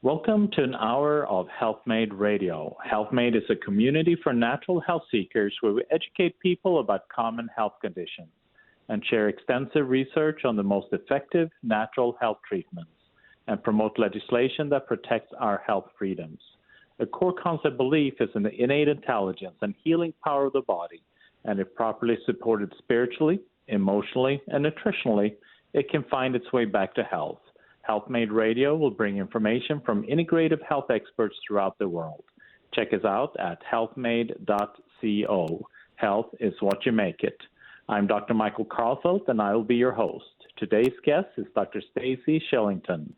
Welcome to an hour of Health-Made Radio. Health-Made is a community for natural health seekers where we educate people about common health conditions and share extensive research on the most effective natural health treatments and promote legislation that protects our health freedoms. A core concept belief is in the innate intelligence and healing power of the body, and if properly supported spiritually, emotionally, and nutritionally, it can find its way back to health. Health-Made Radio will bring information from integrative health experts throughout the world. Check us out at healthmade.co. Health is what you make it. I'm Dr. Michael Karlfeldt, and I will be your host. Today's guest is Dr. Stacey Shillington.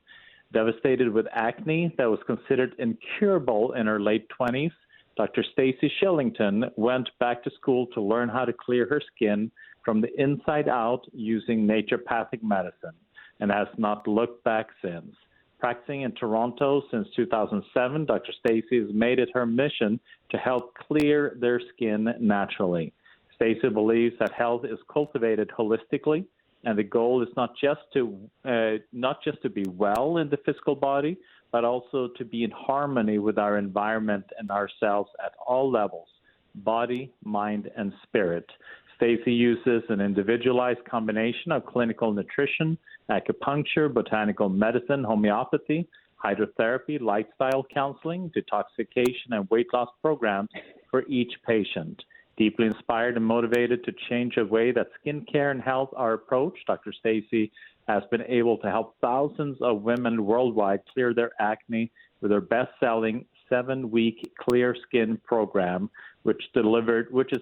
Devastated with acne that was considered incurable in her late 20s, Dr. Stacey Shillington went back to school to learn how to clear her skin from the inside out using naturopathic medicine, and has not looked back since. Practicing in Toronto since 2007, Dr. Stacey has made it her mission to help clear their skin naturally. Stacey believes that health is cultivated holistically, and the goal is not just to be well in the physical body, but also to be in harmony with our environment and ourselves at all levels, body, mind, and spirit. Stacey uses an individualized combination of clinical nutrition, acupuncture, botanical medicine, homeopathy, hydrotherapy, lifestyle counseling, detoxification, and weight loss programs for each patient. Deeply inspired and motivated to change the way that skincare and health are approached, Dr. Stacey has been able to help thousands of women worldwide clear their acne with her best-selling 7-week Clear Skin program, which is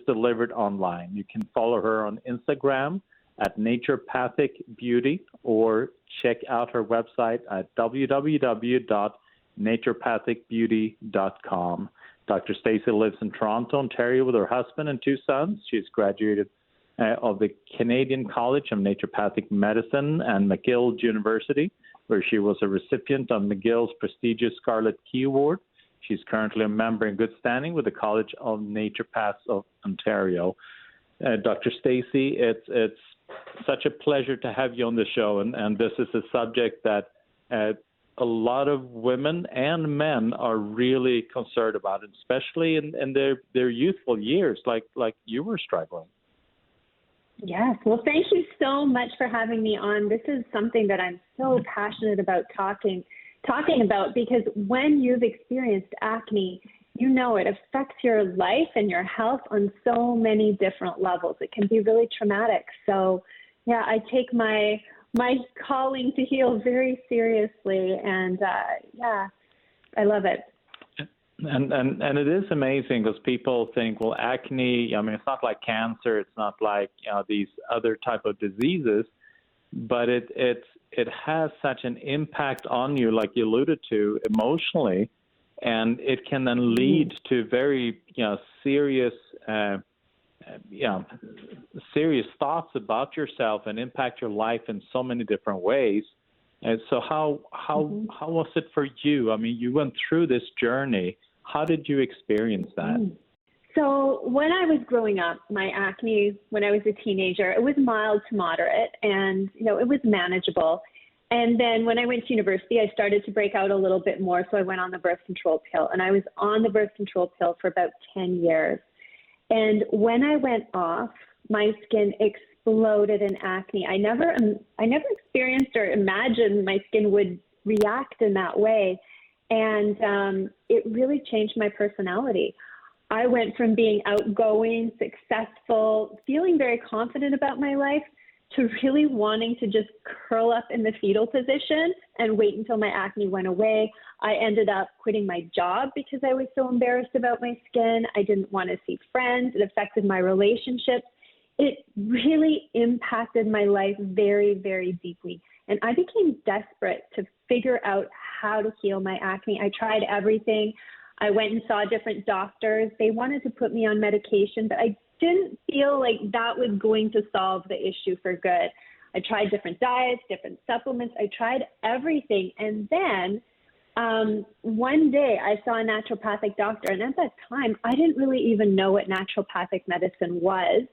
delivered online. You can follow her on Instagram at Naturopathic Beauty, or check out her website at www.naturopathicbeauty.com. Dr. Stacey lives in Toronto, Ontario with her husband and 2 sons. She's graduated of the Canadian College of Naturopathic Medicine and McGill University, where she was a recipient of McGill's prestigious Scarlet Key Award. She's currently a member in good standing with the College of Naturopaths of Ontario. Dr. Stacey, it's such a pleasure to have you on the show, and this is a subject that a lot of women and men are really concerned about, especially in their youthful years, like you were struggling. Yes. Well, thank you so much for having me on. This is something that I'm so passionate about talking about, because when you've experienced acne, you know it affects your life and your health on so many different levels. It can be really traumatic. So, yeah, I take my calling to heal very seriously, and yeah, I love it. And it is amazing because people think, well, acne, I mean, it's not like cancer, it's not like these other type of diseases, but it has such an impact on you, like you alluded to, emotionally, and it can then lead to very serious thoughts about yourself and impact your life in so many different ways. And so how was it for you? I mean, you went through this journey. How did you experience that? So when I was growing up, my acne, when I was a teenager, it was mild to moderate, and it was manageable. And then when I went to university, I started to break out a little bit more, so I went on the birth control pill, and I was on the birth control pill for about 10 years. And when I went off, my skin exploded in acne. I never experienced or imagined my skin would react in that way. And it really changed my personality. I went from being outgoing, successful, feeling very confident about my life, to really wanting to just curl up in the fetal position and wait until my acne went away. I ended up quitting my job because I was so embarrassed about my skin. I didn't want to see friends. It affected my relationships. It really impacted my life very, very deeply. And I became desperate to figure out how to heal my acne. I tried everything. I went and saw different doctors. They wanted to put me on medication, but I didn't feel like that was going to solve the issue for good. I tried different diets, different supplements. I tried everything. And then one day I saw a naturopathic doctor. And at that time, I didn't really even know what naturopathic medicine was.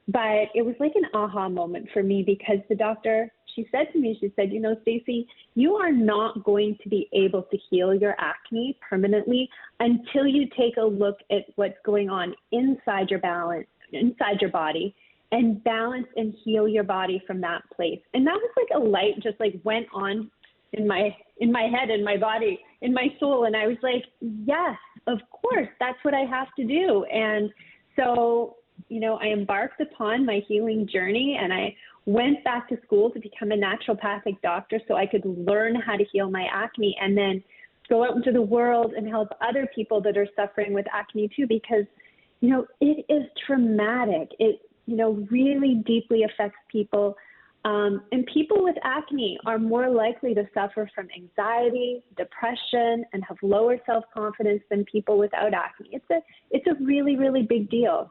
But it was like an aha moment for me, because the doctor she said to me, she said, Stacey, you are not going to be able to heal your acne permanently until you take a look at what's going on inside your body, and balance and heal your body from that place. And that was like a light just like went on in my head, in my body, in my soul. And I was like, yes, of course, that's what I have to do. And so, I embarked upon my healing journey, and I went back to school to become a naturopathic doctor so I could learn how to heal my acne, and then go out into the world and help other people that are suffering with acne too, because, it is traumatic. It, really deeply affects people. And people with acne are more likely to suffer from anxiety, depression, and have lower self-confidence than people without acne. It's a really, really big deal.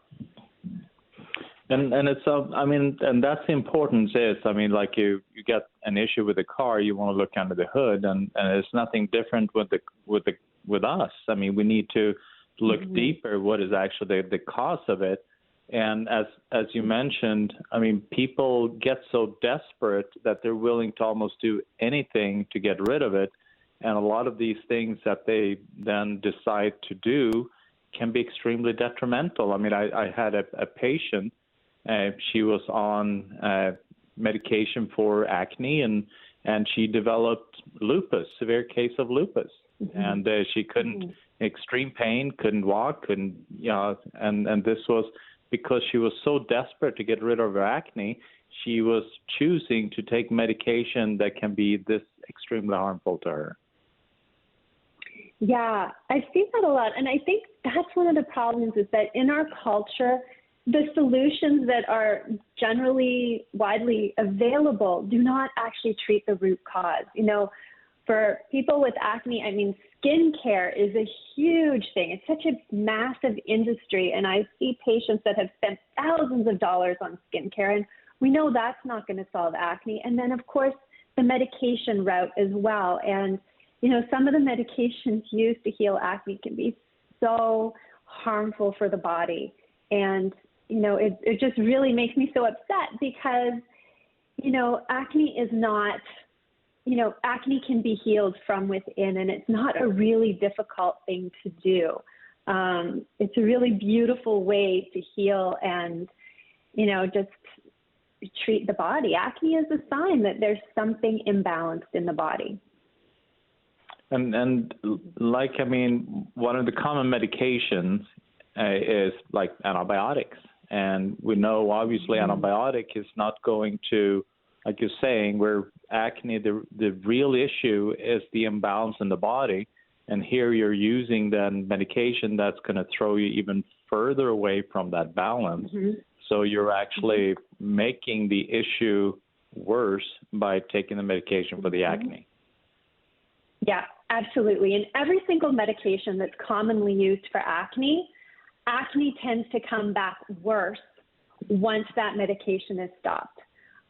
And it's and that's the importance is, like you get an issue with the car, you want to look under the hood, and it's nothing different with us. We need to look deeper. What is actually the cause of it? And as you mentioned, people get so desperate that they're willing to almost do anything to get rid of it. And a lot of these things that they then decide to do can be extremely detrimental. I had a patient, she was on medication for acne, and she developed lupus, severe case of lupus. And she couldn't, extreme pain, couldn't walk, and this was because she was so desperate to get rid of her acne. She was choosing to take medication that can be this extremely harmful to her. Yeah, I see that a lot. And I think that's one of the problems, is that in our culture, the solutions that are generally widely available do not actually treat the root cause. For people with acne, skincare is a huge thing. It's such a massive industry, and I see patients that have spent thousands of dollars on skincare, and we know that's not going to solve acne. And then, of course, the medication route as well. And, some of the medications used to heal acne can be so harmful for the body. And, it just really makes me so upset because, acne is not, acne can be healed from within, and it's not a really difficult thing to do. It's a really beautiful way to heal and, just treat the body. Acne is a sign that there's something imbalanced in the body. And one of the common medications is like antibiotics. And we know, obviously, antibiotic is not going to, like you're saying, where acne, the real issue is the imbalance in the body. And here you're using then medication that's going to throw you even further away from that balance. So you're actually making the issue worse by taking the medication for the acne. Yeah, absolutely. And every single medication that's commonly used for acne tends to come back worse once that medication is stopped.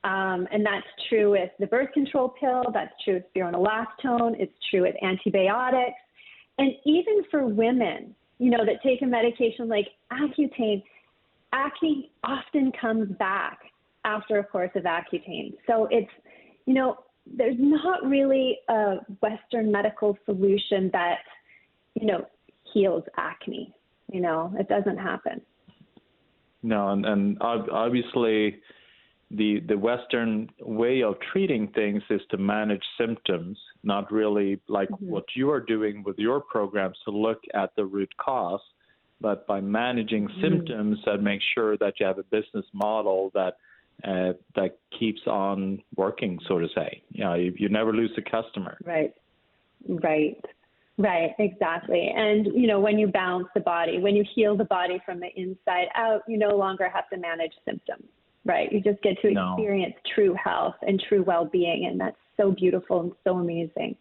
And that's true with the birth control pill, that's true with spironolactone, it's true with antibiotics. And even for women, that take a medication like Accutane, acne often comes back after a course of Accutane. So it's, there's not really a Western medical solution that, heals acne. It doesn't happen. No, and obviously the Western way of treating things is to manage symptoms, not really like what you are doing with your programs to look at the root cause, but by managing symptoms that make sure that you have a business model that keeps on working, so to say. You never lose a customer. Right, exactly. And, when you balance the body, when you heal the body from the inside out, you no longer have to manage symptoms, right? You just get to experience true health and true well-being, and that's so beautiful and so amazing.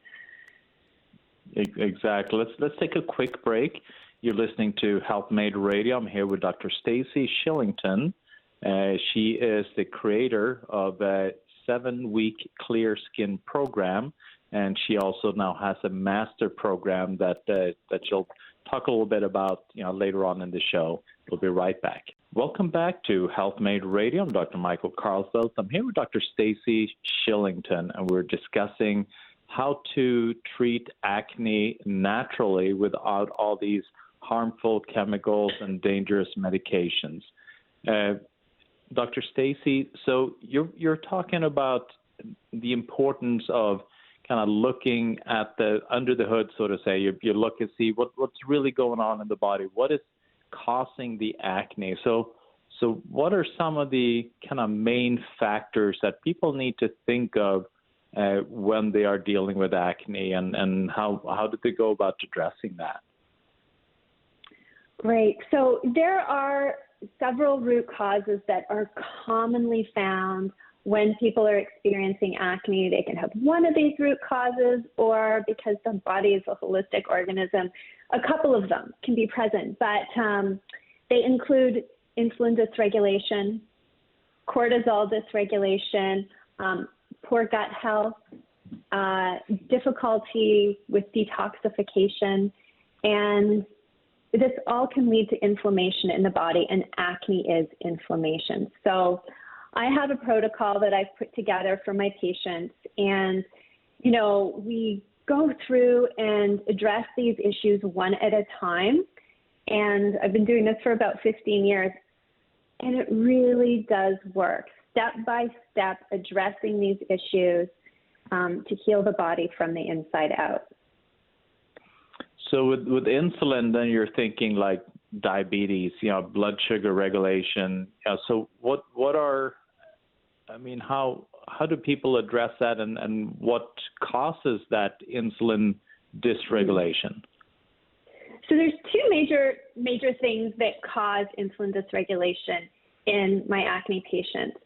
Exactly. Let's take a quick break. You're listening to Health Made Radio. I'm here with Dr. Stacey Shillington. She is the creator of a 7-week clear skin program and she also now has a master program that she'll talk a little bit about, later on in the show. We'll be right back. Welcome back to Health Made Radio. I'm Dr. Michael Karlfeldt. I'm here with Dr. Stacey Shillington, and we're discussing how to treat acne naturally without all these harmful chemicals and dangerous medications. Dr. Stacey, so you're talking about the importance of kind of looking at the under the hood, so to say. You look and see what's really going on in the body. What is causing the acne? So what are some of the kind of main factors that people need to think of when they are dealing with acne, and how do they go about addressing that? Great. So there are several root causes that are commonly found when people are experiencing acne. They can have one of these root causes, or because the body is a holistic organism, a couple of them can be present. But they include insulin dysregulation, cortisol dysregulation, poor gut health, difficulty with detoxification, and this all can lead to inflammation in the body, and acne is inflammation. So I have a protocol that I've put together for my patients, and, we go through and address these issues one at a time. And I've been doing this for about 15 years, and it really does work, step by step, addressing these issues to heal the body from the inside out. So with insulin, then you're thinking like diabetes, blood sugar regulation. So how do people address that, and what causes that insulin dysregulation? So there's two major things that cause insulin dysregulation in my acne patients.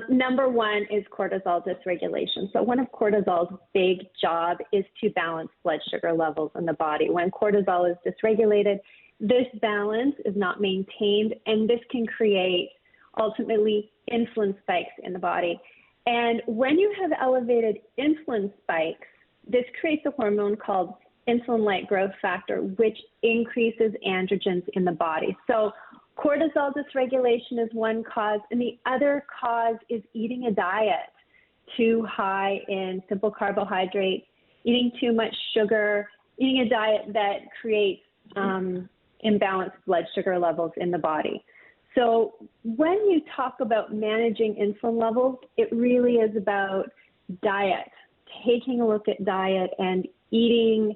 Number one is cortisol dysregulation. So one of cortisol's big job is to balance blood sugar levels in the body. When cortisol is dysregulated, this balance is not maintained, and this can create ultimately insulin spikes in the body. And when you have elevated insulin spikes, this creates a hormone called insulin-like growth factor, which increases androgens in the body. So cortisol dysregulation is one cause, and the other cause is eating a diet too high in simple carbohydrates, eating too much sugar, eating a diet that creates imbalanced blood sugar levels in the body. So when you talk about managing insulin levels, it really is about diet, taking a look at diet and eating,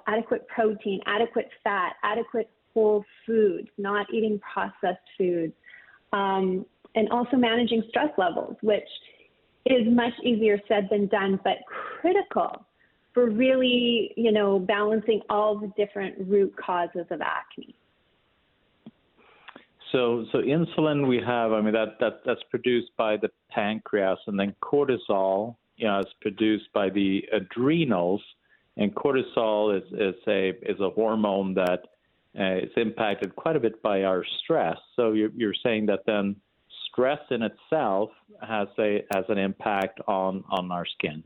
adequate protein, adequate fat, adequate whole foods, not eating processed foods, and also managing stress levels, which is much easier said than done, but critical for really, balancing all the different root causes of acne. So insulin we have, that's produced by the pancreas, and then cortisol, is produced by the adrenals, and cortisol is a hormone that is impacted quite a bit by our stress. So you're saying that then stress in itself has an impact on our skin.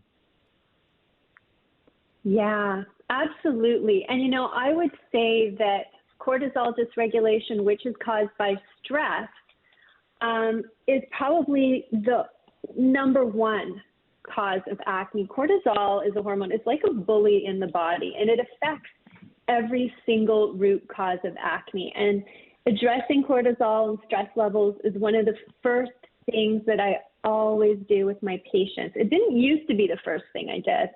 Yeah, absolutely. And I would say that cortisol dysregulation, which is caused by stress, is probably the number one cause of acne. Cortisol is a hormone. It's like a bully in the body, and it affects every single root cause of acne. And addressing cortisol and stress levels is one of the first things that I always do with my patients. It didn't used to be the first thing I did,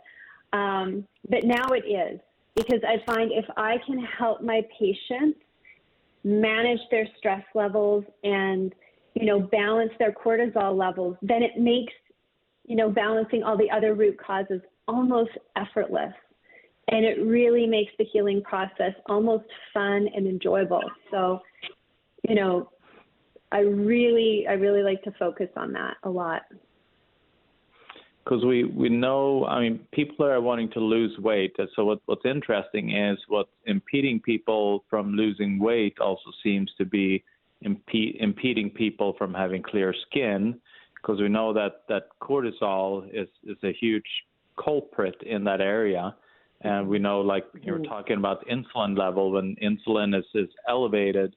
but now it is, because I find if I can help my patients manage their stress levels and, balance their cortisol levels, then it makes, balancing all the other root causes almost effortless. And it really makes the healing process almost fun and enjoyable. So, I really like to focus on that a lot. Because we know, people are wanting to lose weight. So what's interesting is what's impeding people from losing weight also seems to be impeding people from having clear skin, because we know that cortisol is a huge culprit in that area. And we know, like you were talking about the insulin level, when insulin is elevated,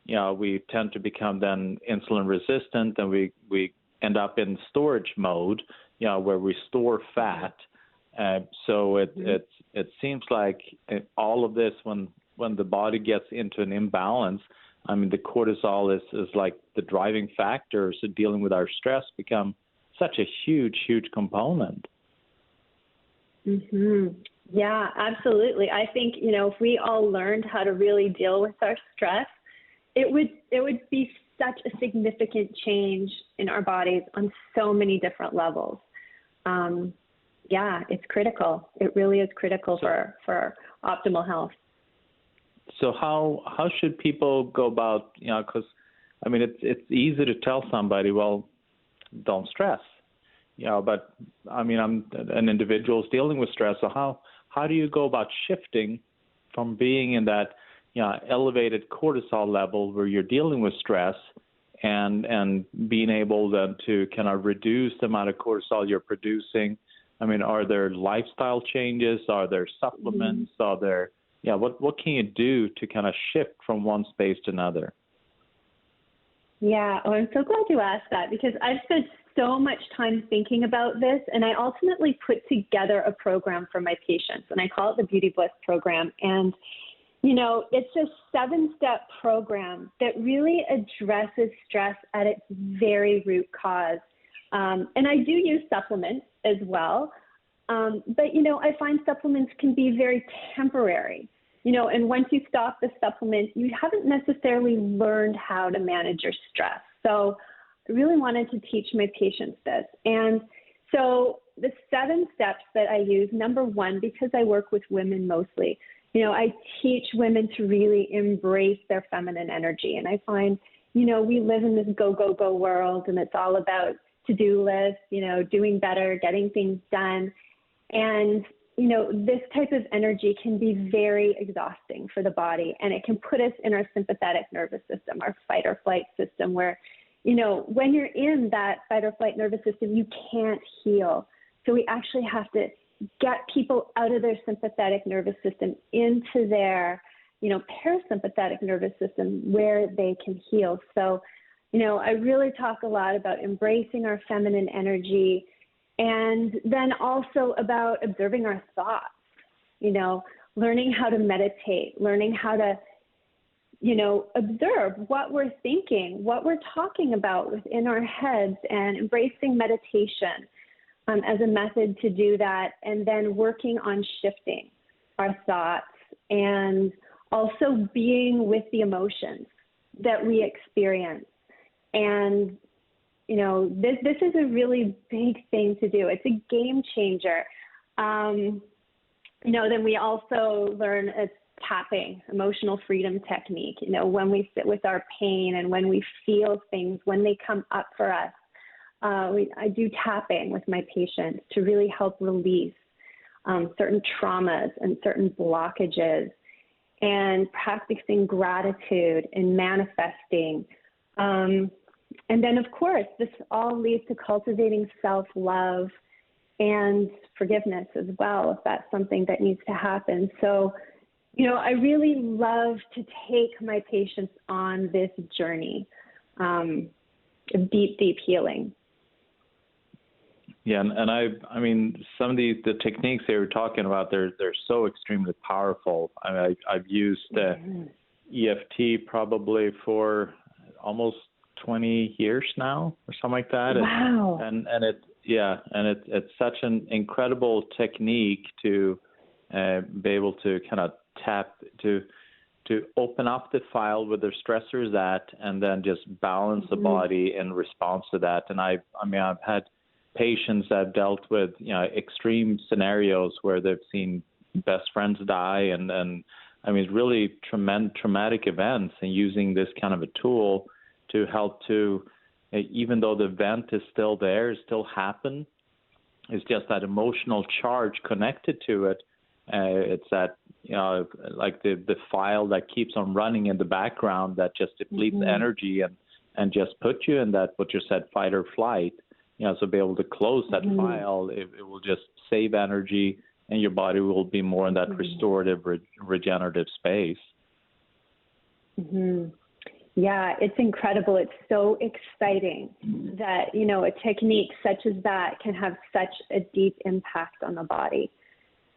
we tend to become then insulin resistant, and we end up in storage mode, where we store fat. So it seems like all of this, when the body gets into an imbalance, I mean, the cortisol is like the driving factor. So dealing with our stress become such a huge component. Yeah, absolutely. I think, if we all learned how to really deal with our stress, it would be such a significant change in our bodies on so many different levels. Yeah, it's critical. It really is critical for optimal health. So how should people go about, because, I mean, it's easy to tell somebody, well, don't stress, but, I mean, I'm an individual dealing with stress. So how do you go about shifting from being in that, elevated cortisol level where you're dealing with stress and being able then to kind of reduce the amount of cortisol you're producing? I mean, are there lifestyle changes? Are there supplements? Are there, what can you do to kind of shift from one space to another? Yeah, I'm so glad you asked that, because I've spent so much time thinking about this, and I ultimately put together a program for my patients, and I call it the Beauty Bliss program. And, it's a 7-step program that really addresses stress at its very root cause. And I do use supplements as well. But, I find supplements can be very temporary, and once you stop the supplement, you haven't necessarily learned how to manage your stress. So I really wanted to teach my patients this. And so the 7 steps that I use, number one, because I work with women mostly, I teach women to really embrace their feminine energy. And I find, we live in this go world, and it's all about to-do lists, doing better, getting things done. And, this type of energy can be very exhausting for the body, and it can put us in our sympathetic nervous system, our fight or flight system, where, when you're in that fight or flight nervous system, you can't heal. So we actually have to get people out of their sympathetic nervous system into their, parasympathetic nervous system where they can heal. So, I really talk a lot about embracing our feminine energy, and then also about observing our thoughts, learning how to meditate, learning how to, observe what we're thinking, what we're talking about within our heads, and embracing meditation as a method to do that, and then working on shifting our thoughts and also being with the emotions that we experience. And, this is a really big thing to do. It's a game changer. Then we also learn a tapping, emotional freedom technique, when we sit with our pain and when we feel things, when they come up for us. I do tapping with my patients to really help release certain traumas and certain blockages, and practicing gratitude and manifesting. And then, of course, this all leads to cultivating self-love and forgiveness as well, if that's something that needs to happen. So, I really love to take my patients on this journey of deep healing. Yeah, and I mean, some of the techniques they were talking about, they're so extremely powerful. I've used EFT probably for almost 20 years now, or something like that. Wow. And it's such an incredible technique to be able to kind of tap to open up the file where the stressor is at, and then just balance the body in response to that. And I've had patients that have dealt with extreme scenarios where they've seen best friends die, and I mean, really traumatic events, and using this kind of a tool to help to, even though the event is still there, it still happen. It's just that emotional charge connected to it. It's that, like the file that keeps on running in the background that just depletes energy and just put you in that, what you said, fight or flight. So be able to close that file, it will just save energy, and your body will be more in that restorative, regenerative space. Mm-hmm. Yeah, it's incredible. It's so exciting that, a technique such as that can have such a deep impact on the body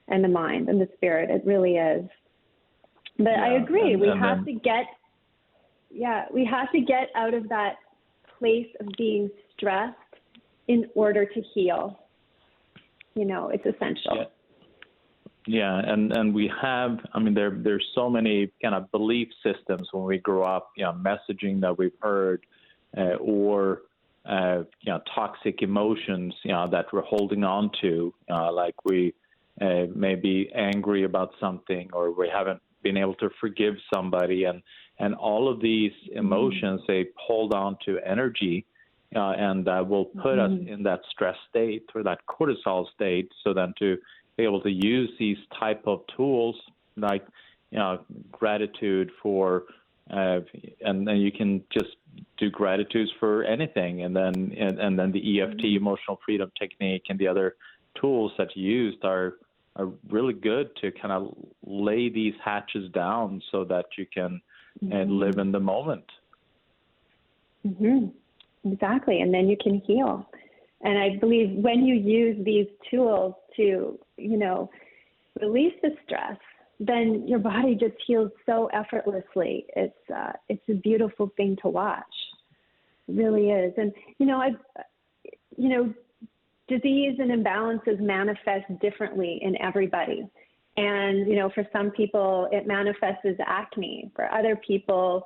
and the mind and the spirit. It really is. But I agree. We have to get out of that place of being stressed in order to heal. It's essential. Yeah, and we have, there's so many kind of belief systems when we grow up, messaging that we've heard, or, toxic emotions, that we're holding on to, like we may be angry about something, or we haven't been able to forgive somebody, and all of these emotions, they hold on to energy, and that will put us in that stress state or that cortisol state, so then to be able to use these type of tools like gratitude for and then you can just do gratitudes for anything, and then the EFT, emotional freedom technique, and the other tools that you used are really good to kind of lay these hatches down so that you can live in the moment. Exactly, and then you can heal. And I believe when you use these tools to, release the stress, then your body just heals so effortlessly. It's a beautiful thing to watch. It really is. And, disease and imbalances manifest differently in everybody. And, for some people, it manifests as acne. For other people,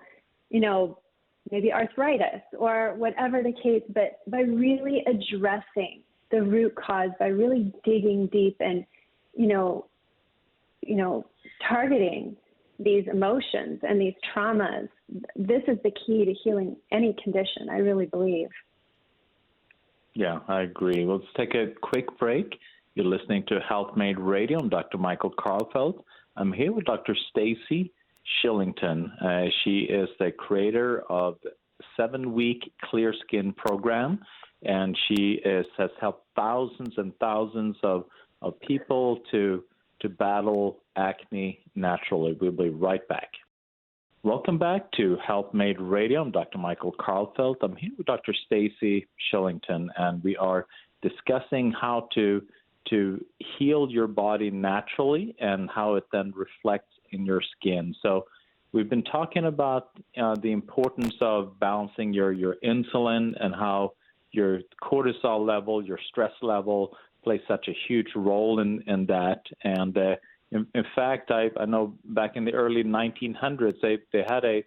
maybe arthritis or whatever the case, but by really addressing the root cause, by really digging deep and, targeting these emotions and these traumas, this is the key to healing any condition, I really believe. Yeah, I agree. Let's take a quick break. You're listening to Health Made Radio. I'm Dr. Michael Karlfeldt. I'm here with Dr. Stacey Shillington. She is the creator of 7-week Clear Skin program, and she has helped thousands and thousands of people to battle acne naturally. We'll be right back. Welcome back to Health Made Radio. I'm Dr. Michael Karlfeldt. I'm here with Dr. Stacey Shillington, and we are discussing how to heal your body naturally and how it then reflects in your skin. So we've been talking about the importance of balancing your insulin and how your cortisol level, your stress level plays such a huge role in that. And in fact, I know back in the early 1900s, they had a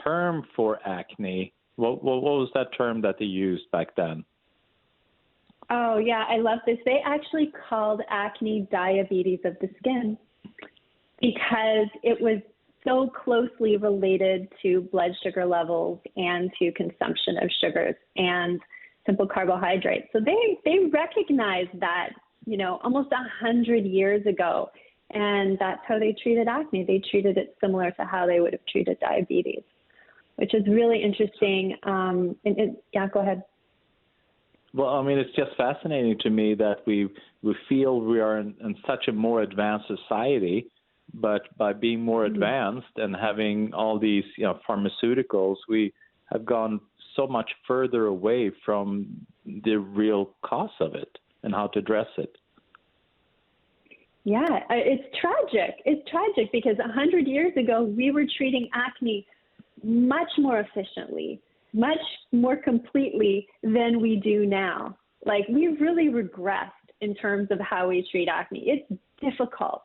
term for acne. What was that term that they used back then? Oh, yeah, I love this. They actually called acne diabetes of the skin because it was so closely related to blood sugar levels and to consumption of sugars and simple carbohydrates. So they recognized that, almost 100 years ago, and that's how they treated acne. They treated it similar to how they would have treated diabetes, which is really interesting. Yeah, go ahead. Well, it's just fascinating to me that we feel we are in such a more advanced society, but by being more advanced and having all these pharmaceuticals, we have gone so much further away from the real cause of it and how to address it. Yeah, it's tragic. It's tragic because 100 years ago, we were treating acne much more efficiently, much more completely than we do now. Like, we've really regressed in terms of how we treat acne. It's difficult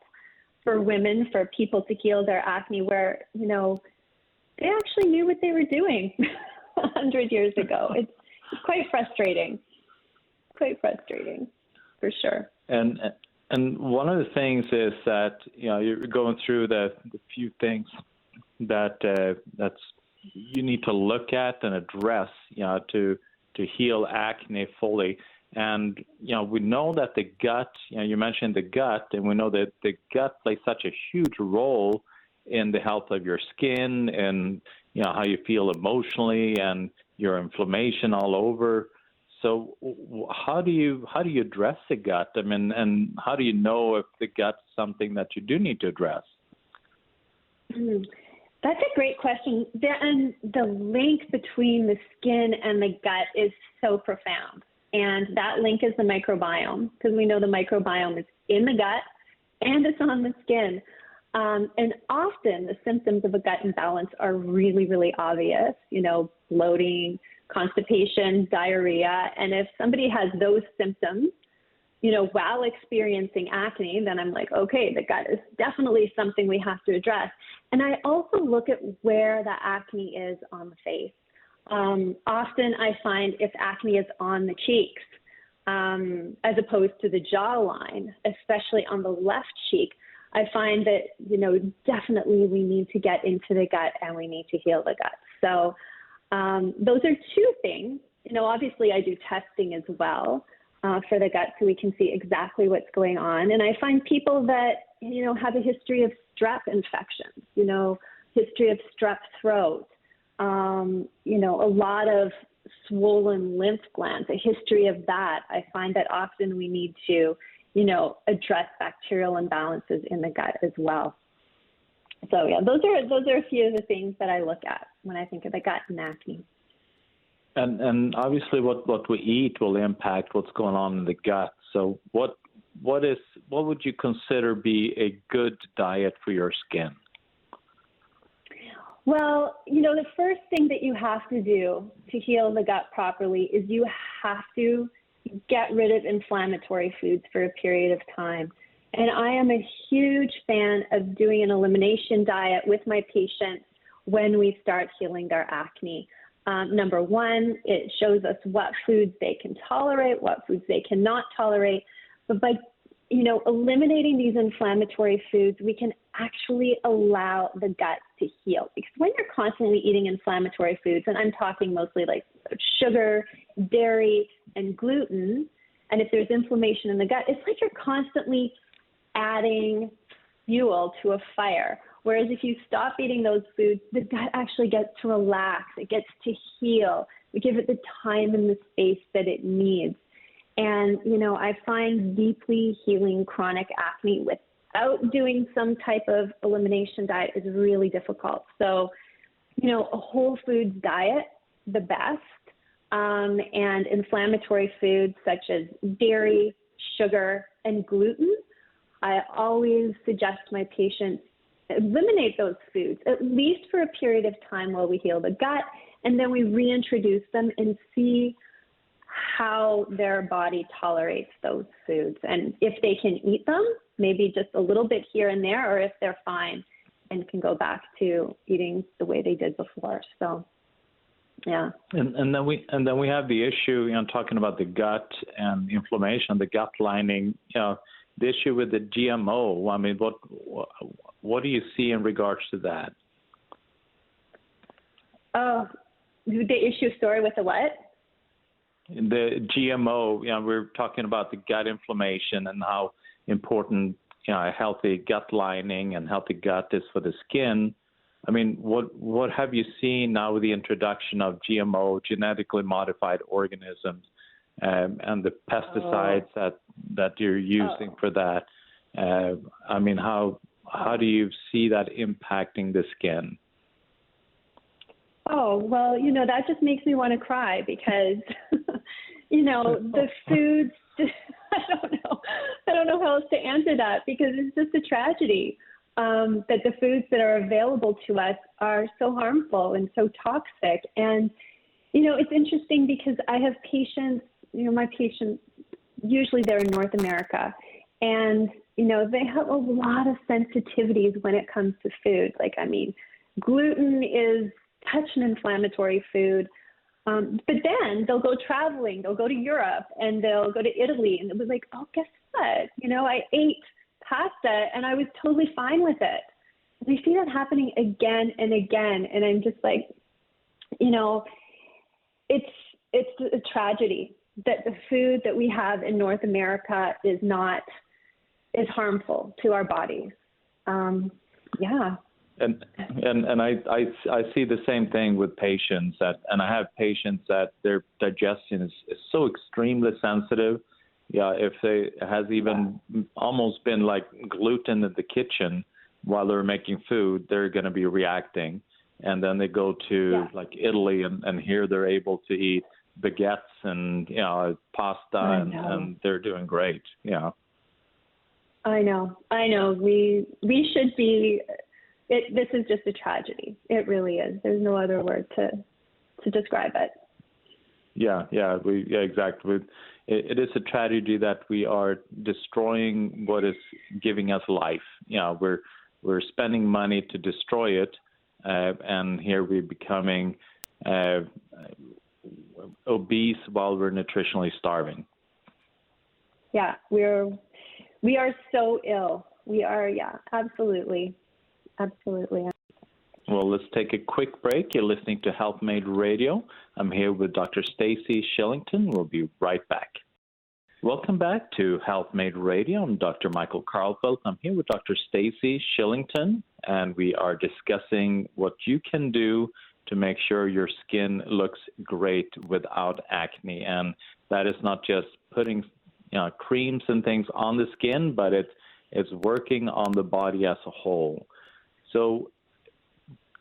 for women, for people to heal their acne where, they actually knew what they were doing 100 years ago. It's quite frustrating. Quite frustrating, for sure. And one of the things is that, you're going through the few things that that's you need to look at and address, to heal acne fully. And, we know that the gut, you mentioned the gut, and we know that the gut plays such a huge role in the health of your skin and, how you feel emotionally and your inflammation all over. So how do you address the gut? I mean, and how do you know if the gut's something that you do need to address? That's a great question. And the link between the skin and the gut is so profound. And that link is the microbiome, because we know the microbiome is in the gut and it's on the skin. And often the symptoms of a gut imbalance are really, really obvious, bloating, constipation, diarrhea. And if somebody has those symptoms, while experiencing acne, then I'm like, okay, the gut is definitely something we have to address. And I also look at where the acne is on the face. Often I find if acne is on the cheeks, as opposed to the jawline, especially on the left cheek, I find that, definitely we need to get into the gut and we need to heal the gut. So those are two things. Obviously I do testing as well for the gut so we can see exactly what's going on. And I find people that, have a history of strep infections, history of strep throat, a lot of swollen lymph glands, a history of that. I find that often we need to, address bacterial imbalances in the gut as well. So yeah, those are a few of the things that I look at when I think of the gut and acne. And obviously what we eat will impact what's going on in the gut. So what would you consider be a good diet for your skin? Well, the first thing that you have to do to heal the gut properly is you have to get rid of inflammatory foods for a period of time. And I am a huge fan of doing an elimination diet with my patients when we start healing their acne. Number one, it shows us what foods they can tolerate, what foods they cannot tolerate. But by, eliminating these inflammatory foods, we can actually allow the gut to heal. Because when you're constantly eating inflammatory foods, and I'm talking mostly like sugar, dairy, and gluten, and if there's inflammation in the gut, it's like you're constantly adding fuel to a fire. Whereas if you stop eating those foods, the gut actually gets to relax. It gets to heal. We give it the time and the space that it needs. And, I find deeply healing chronic acne without doing some type of elimination diet is really difficult. So, a whole foods diet, the best, and inflammatory foods such as dairy, sugar, and gluten. I always suggest my patients eliminate those foods, at least for a period of time while we heal the gut, and then we reintroduce them and see how their body tolerates those foods. And if they can eat them, maybe just a little bit here and there, or if they're fine and can go back to eating the way they did before. So, yeah. And then we have the issue, talking about the gut and inflammation, the gut lining, the issue with the GMO. I mean, what do you see in regards to that? Oh, the issue story with the what? The GMO, we're talking about the gut inflammation and how important, a healthy gut lining and healthy gut is for the skin. I mean, what have you seen now with the introduction of GMO, genetically modified organisms, and the pesticides that you're using for that? I mean, how do you see that impacting the skin? Oh, well, that just makes me want to cry because, the foods, I don't know how else to answer that because it's just a tragedy that the foods that are available to us are so harmful and so toxic. And, it's interesting because I have patients, my patients, usually they're in North America, and, they have a lot of sensitivities when it comes to food. Gluten is such an inflammatory food. But then they'll go traveling, they'll go to Europe and they'll go to Italy and it was like, oh, guess what? I ate pasta and I was totally fine with it. And I see that happening again and again. And I'm just like, it's a tragedy that the food that we have in North America is harmful to our bodies. Yeah. And I see the same thing with patients and I have patients that their digestion is so extremely sensitive. Yeah, if it has even almost been like gluten in the kitchen while they're making food, they're going to be reacting. And then they go to like Italy and here they're able to eat baguettes and pasta and they're doing great. Yeah. I know. We should be. This is just a tragedy. It really is. There's no other word to describe it. Yeah, exactly. It is a tragedy that we are destroying what is giving us life. We're spending money to destroy it, and here we're becoming obese while we're nutritionally starving. Yeah, we are so ill. We are, absolutely. Absolutely. Well, let's take a quick break. You're listening to Health Made Radio. I'm here with Dr. Stacey Shillington. We'll be right back. Welcome back to Health Made Radio. I'm Dr. Michael Karlfeldt. I'm here with Dr. Stacey Shillington, and we are discussing what you can do to make sure your skin looks great without acne. And that is not just putting creams and things on the skin, but it's working on the body as a whole. So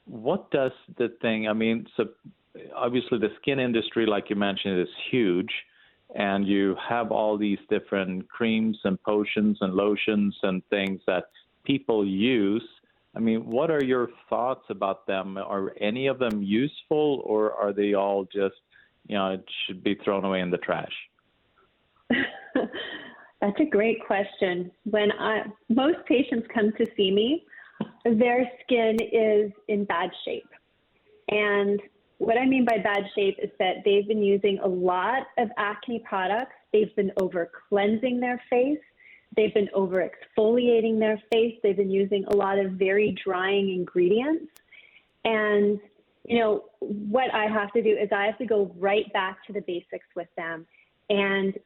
what does so obviously the skin industry, like you mentioned, is huge, and you have all these different creams and potions and lotions and things that people use. I mean, what are your thoughts about them? Are any of them useful, or are they all just, it should be thrown away in the trash? That's a great question. When most patients come to see me, their skin is in bad shape. And what I mean by bad shape is that they've been using a lot of acne products. They've been over cleansing their face. They've been over exfoliating their face. They've been using a lot of very drying ingredients. And, what I have to do is I have to go right back to the basics with them. And,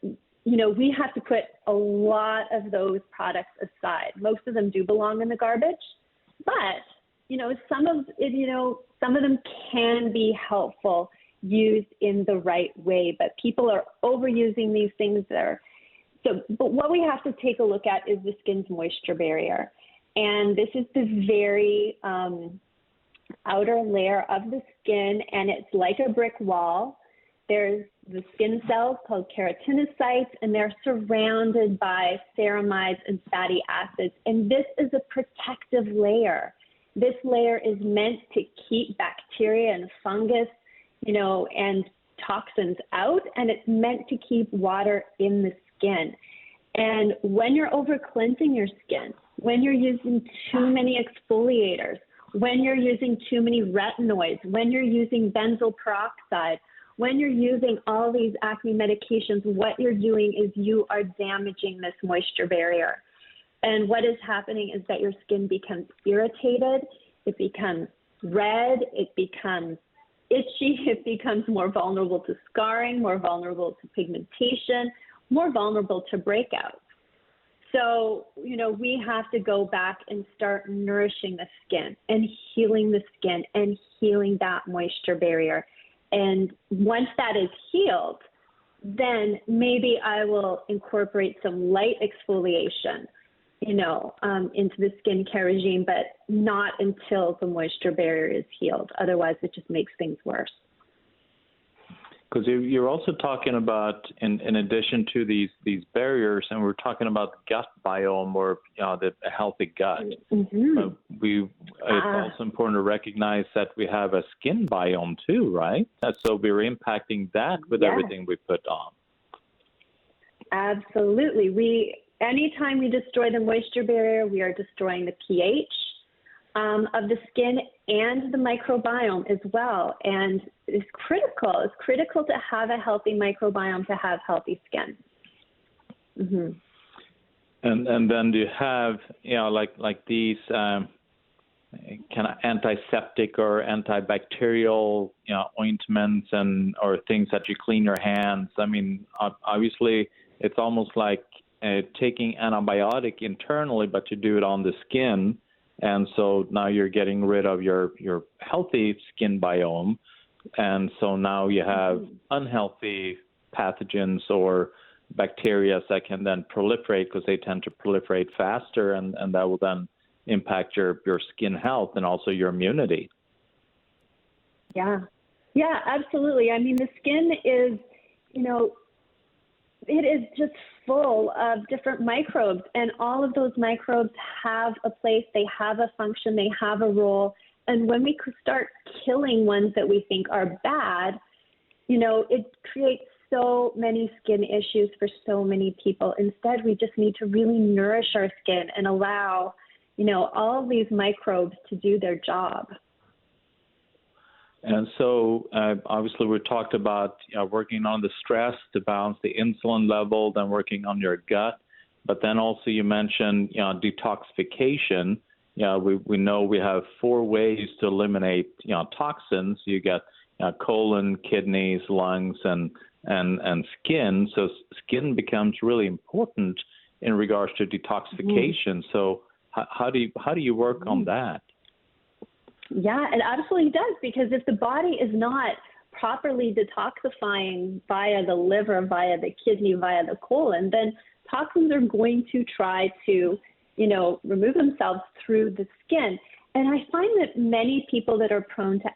we have to put a lot of those products aside. Most of them do belong in the garbage, but, some of them can be helpful used in the right way, but people are overusing these things but what we have to take a look at is the skin's moisture barrier. And this is the very outer layer of the skin, and it's like a brick wall. There's the skin cells called keratinocytes, and they're surrounded by ceramides and fatty acids. And this is a protective layer. This layer is meant to keep bacteria and fungus, and toxins out, and it's meant to keep water in the skin. And when you're over cleansing your skin, when you're using too many exfoliators, when you're using too many retinoids, when you're using benzoyl peroxide, when you're using all these acne medications, what you're doing is you are damaging this moisture barrier. And what is happening is that your skin becomes irritated, it becomes red, it becomes itchy, it becomes more vulnerable to scarring, more vulnerable to pigmentation, more vulnerable to breakouts. So, we have to go back and start nourishing the skin and healing the skin and healing that moisture barrier. And once that is healed, then maybe I will incorporate some light exfoliation, into the skincare regime, but not until the moisture barrier is healed. Otherwise, it just makes things worse. Because you're also talking about, in addition to these barriers, and we're talking about gut biome or the healthy gut. Mm-hmm. It's also important to recognize that we have a skin biome too, right? So we're impacting that with everything we put on. Absolutely. Anytime we destroy the moisture barrier, we are destroying the pH of the skin and the microbiome as well. And it's critical. It's critical to have a healthy microbiome to have healthy skin. Mm-hmm. And then do you have, like these kind of antiseptic or antibacterial, ointments or things that you clean your hands? I mean, obviously, it's almost like taking antibiotic internally, but you do it on the skin. And so now you're getting rid of your healthy skin biome. And so now you have unhealthy pathogens or bacteria that can then proliferate because they tend to proliferate faster, and that will then impact your skin health and also your immunity. Yeah, absolutely. I mean, the skin is, it is just full of different microbes, and all of those microbes have a place, they have a function, they have a role. And when we start killing ones that we think are bad, it creates so many skin issues for so many people. Instead, we just need to really nourish our skin and allow, all these microbes to do their job. And so obviously we talked about working on the stress to balance the insulin level, then working on your gut. But then also you mentioned detoxification. We know we have 4 ways to eliminate toxins. You get colon, kidneys, lungs, and skin. So skin becomes really important in regards to detoxification. So how do you work on that? Yeah, it absolutely does, because if the body is not properly detoxifying via the liver, via the kidney, via the colon, then toxins are going to try to, remove themselves through the skin. And I find that many people that are prone to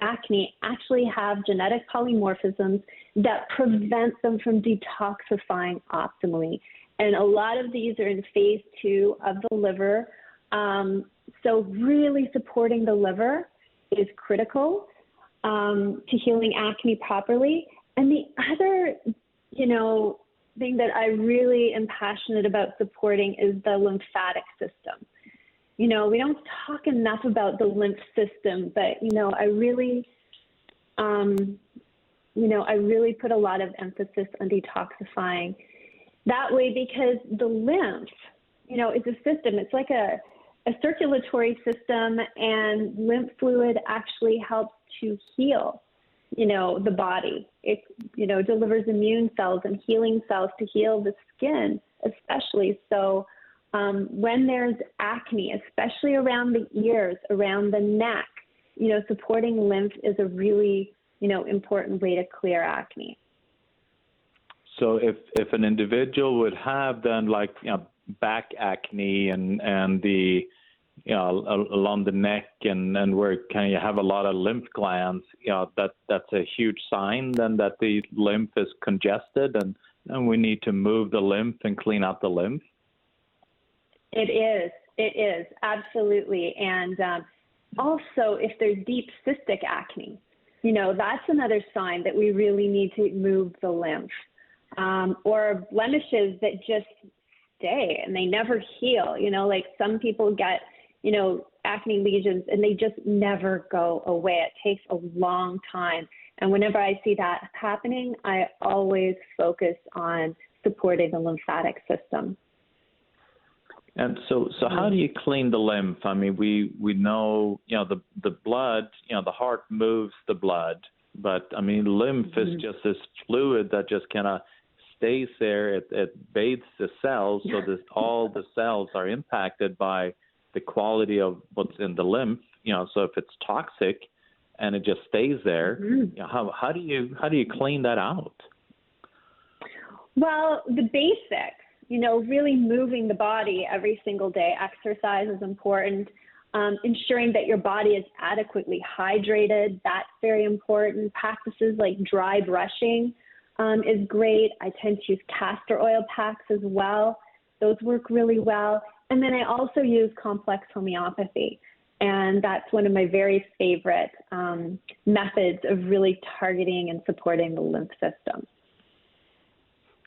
acne actually have genetic polymorphisms that prevent them from detoxifying optimally. And a lot of these are in phase 2 of the liver. So really supporting the liver is critical to healing acne properly. And the other, thing that I really am passionate about supporting is the lymphatic system. We don't talk enough about the lymph system, but, I really put a lot of emphasis on detoxifying that way, because the lymph, is a system. It's like a circulatory system, and lymph fluid actually helps to heal, the body. It, delivers immune cells and healing cells to heal the skin, especially. So when there's acne, especially around the ears, around the neck, supporting lymph is a really, important way to clear acne. So if an individual would have then back acne and the along the neck and where kind of you have a lot of lymph glands, that's a huge sign then that the lymph is congested and we need to move the lymph and clean out the lymph. It is absolutely. And also if there's deep cystic acne, that's another sign that we really need to move the lymph. Or blemishes that just stay and they never heal. Like some people get, acne lesions and they just never go away. It takes a long time. And whenever I see that happening, I always focus on supporting the lymphatic system. And so how do you clean the lymph? I mean, we know, the blood, the heart moves the blood, but I mean, lymph is just this fluid that just kind of stays there. It bathes the cells, so that all the cells are impacted by the quality of what's in the lymph. So if it's toxic and it just stays there, how do you clean that out? Well, the basics, really moving the body every single day. Exercise is important. Ensuring that your body is adequately hydrated, that's very important. Practices like dry brushing is great. I tend to use castor oil packs as well. Those work really well. And then I also use complex homeopathy. And that's one of my very favorite methods of really targeting and supporting the lymph system.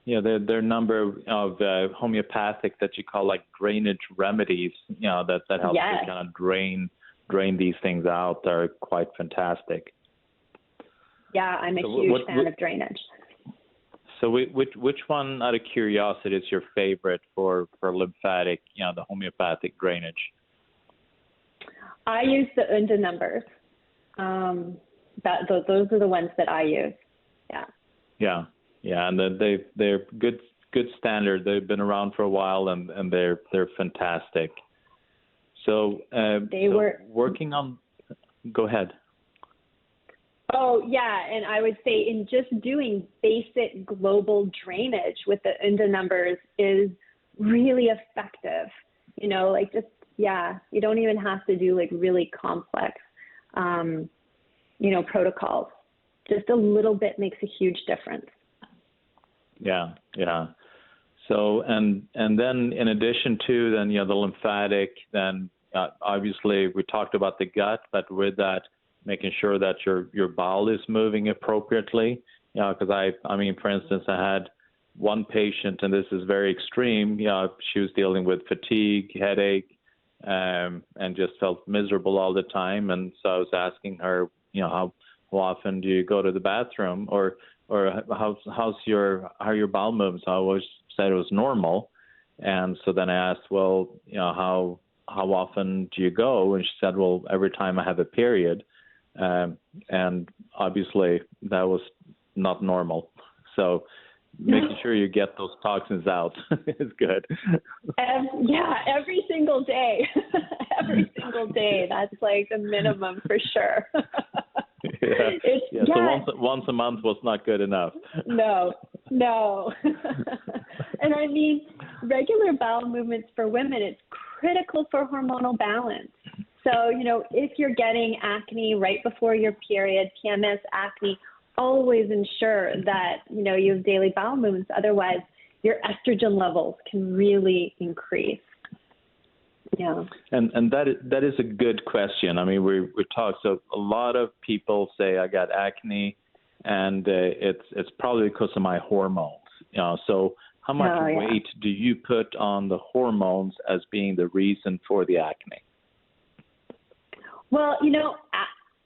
Yeah, there are a number of homeopathic that you call drainage remedies, that help to kind of drain these things out. They're quite fantastic. Yeah, I'm a huge fan of drainage. So which one, out of curiosity, is your favorite for lymphatic, the homeopathic drainage? I use the UNDA numbers. Those are the ones that I use. Yeah. Yeah, and they're good standard. They've been around for a while, and they're fantastic. So they were working on. Go ahead. Oh, yeah. And I would say in just doing basic global drainage with the INDA numbers is really effective. You know, like just, yeah, you don't even have to do like really complex, you know, protocols. Just a little bit makes a huge difference. Yeah, yeah. So, and then in addition to then, you know, the lymphatic, then obviously we talked about the gut, but with that, making sure that your bowel is moving appropriately. You know, because I mean, for instance, I had one patient, and this is very extreme. You know, she was dealing with fatigue, headache, and just felt miserable all the time. And so I was asking her, you know, how often do you go to the bathroom, or how's your bowel movements? I always said it was normal. And so then I asked, well, you know, how often do you go? And she said, well, every time I have a period. And obviously that was not normal. So making sure you get those toxins out is good. Yeah, every single day. Every single day. That's like the minimum for sure. So once a month was not good enough. No. And I mean, regular bowel movements for women, it's critical for hormonal balance. So, you know, if you're getting acne right before your period, PMS, acne, always ensure that, you know, you have daily bowel movements. Otherwise, your estrogen levels can really increase. Yeah. And that is a good question. I mean, we talked, so a lot of people say I got acne, and it's probably because of my hormones. You know, so how much weight do you put on the hormones as being the reason for the acne? Well, you know,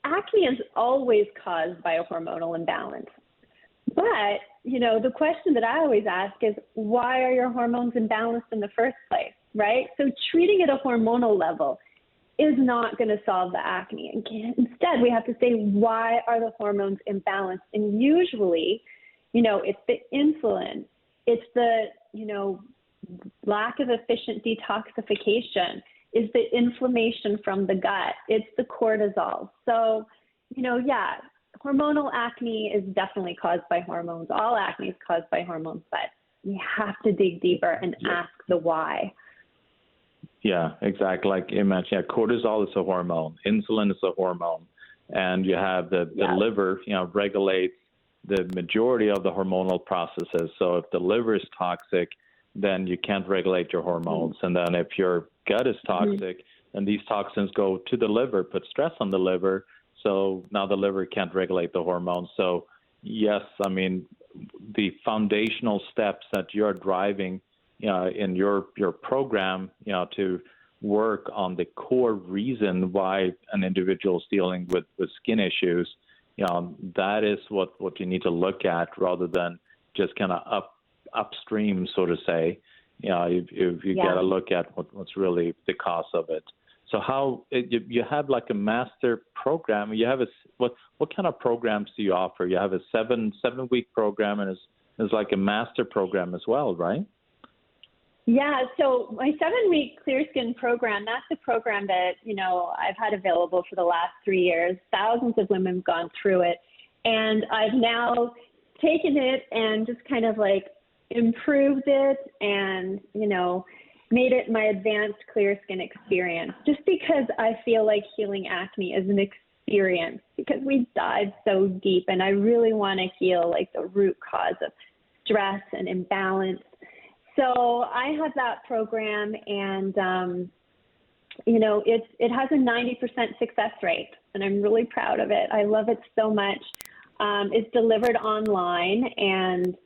acne is always caused by a hormonal imbalance. But, you know, the question that I always ask is, why are your hormones imbalanced in the first place, right? So treating at a hormonal level is not going to solve the acne. Instead, we have to say, why are the hormones imbalanced? And usually, you know, it's the insulin, it's the, you know, lack of efficient detoxification, is the inflammation from the gut, it's the cortisol. So, you know, yeah, hormonal acne is definitely caused by hormones. All acne is caused by hormones, but we have to dig deeper and ask the why. Yeah, exactly. Like you mentioned, cortisol is a hormone, insulin is a hormone, and you have the liver, you know, regulates the majority of the hormonal processes. So if the liver is toxic, then you can't regulate your hormones. And then if your gut is toxic, then these toxins go to the liver, put stress on the liver. So now the liver can't regulate the hormones. So yes, I mean, the foundational steps that you're driving, you know, in your program, you know, to work on the core reason why an individual is dealing with skin issues, you know, that is what you need to look at rather than just kind of upstream, so to say. You know, you got to look at what's really the cause of it. So how you have like a master program? You have what kind of programs do you offer? You have a seven week program, and it's like a master program as well, right? Yeah, so my 7-week Clear Skin program, that's a program that, you know, I've had available for the last 3 years. Thousands of women have gone through it. And I've now taken it and just kind of like improved it and, you know, made it my advanced Clear Skin experience, just because I feel like healing acne is an experience, because we dive so deep, and I really want to heal like the root cause of stress and imbalance. So I have that program, and, you know, it has a 90% success rate, and I'm really proud of it. I love it so much. It's delivered online, and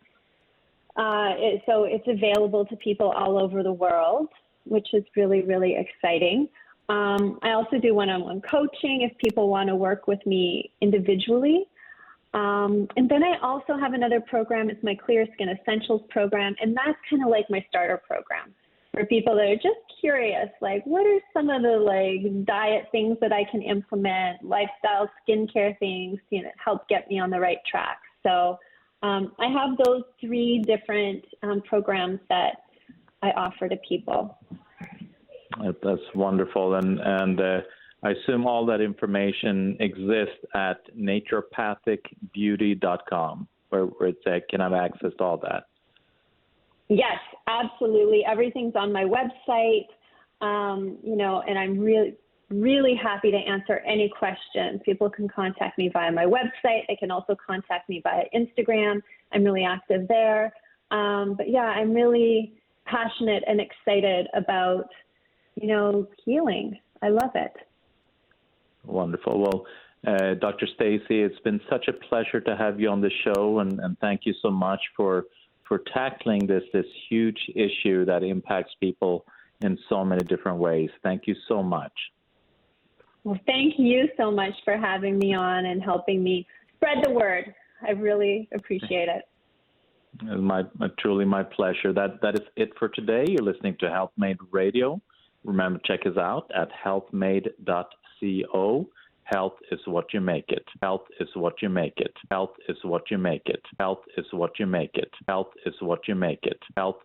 so it's available to people all over the world, which is really, really exciting. I also do one-on-one coaching if people want to work with me individually. And then I also have another program. It's my Clear Skin Essentials program, and that's kind of like my starter program for people that are just curious, like what are some of the like diet things that I can implement, lifestyle skincare things, you know, help get me on the right track. So I have those 3 different programs that I offer to people. That's wonderful. And I assume all that information exists at naturopathicbeauty.com, where it can have access to all that. Yes, absolutely. Everything's on my website, and I'm really happy to answer any questions. People can contact me via my website. They can also contact me via Instagram. I'm really active there. But yeah, I'm really passionate and excited about, healing. I love it. Wonderful. Well, Dr. Stacey, it's been such a pleasure to have you on the show, and thank you so much for tackling this huge issue that impacts people in so many different ways. Thank you so much. Well, thank you so much for having me on and helping me spread the word. I really appreciate it. Truly my pleasure. That is it for today. You're listening to Health Made Radio. Remember, check us out at healthmade.co. Health is what you make it. Health is what you make it. Health is what you make it. Health is what you make it. Health is what you make it. Health